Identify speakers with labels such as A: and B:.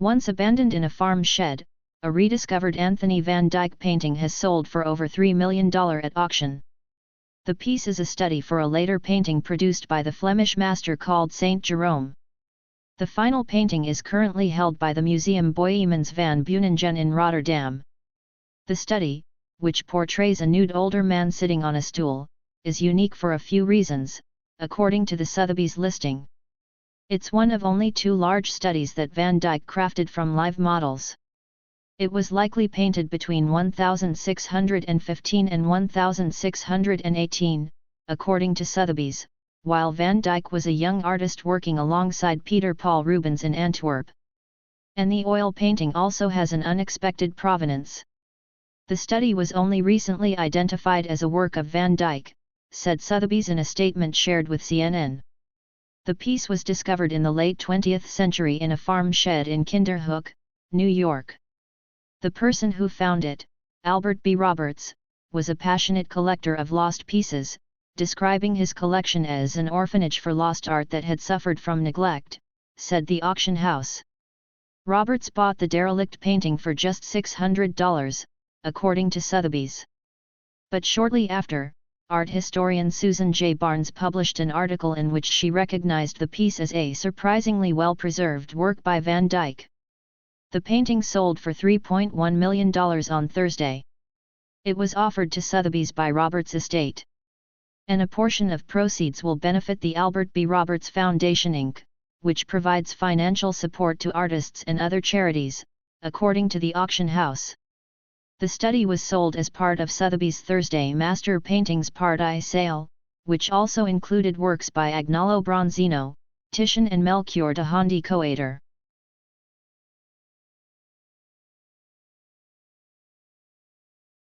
A: Once abandoned in a farm shed, a rediscovered Anthony van Dyck painting has sold for over $3 million at auction. The piece is a study for a later painting produced by the Flemish master called Saint Jerome. The final painting is currently held by the Museum Boijemans van Beuningen in Rotterdam. The study, which portrays a nude older man sitting on a stool, is unique for a few reasons, according to the Sotheby's listing. It's one of only 2 large studies that Van Dyck crafted from live models. It was likely painted between 1615 and 1618, according to Sotheby's, while Van Dyck was a young artist working alongside Peter Paul Rubens in Antwerp. And the oil painting also has an unexpected provenance. The study was only recently identified as a work of Van Dyck, said Sotheby's in a statement shared with CNN. The piece was discovered in the late 20th century in a farm shed in Kinderhook, New York. The person who found it, Albert B. Roberts, was a passionate collector of lost pieces, describing his collection as an orphanage for lost art that had suffered from neglect, said the auction house. Roberts bought the derelict painting for just $600, according to Sotheby's. But shortly after, art historian Susan J. Barnes published an article in which she recognized the piece as a surprisingly well-preserved work by Van Dyck. The painting sold for $3.1 million on Thursday. It was offered to Sotheby's by Roberts' estate. And a portion of proceeds will benefit the Albert B. Roberts Foundation Inc., which provides financial support to artists and other charities, according to the auction house. The study was sold as part of Sotheby's Thursday Master Paintings Part I sale, which also included works by Agnolo Bronzino, Titian and Melchior de Hondy Coater.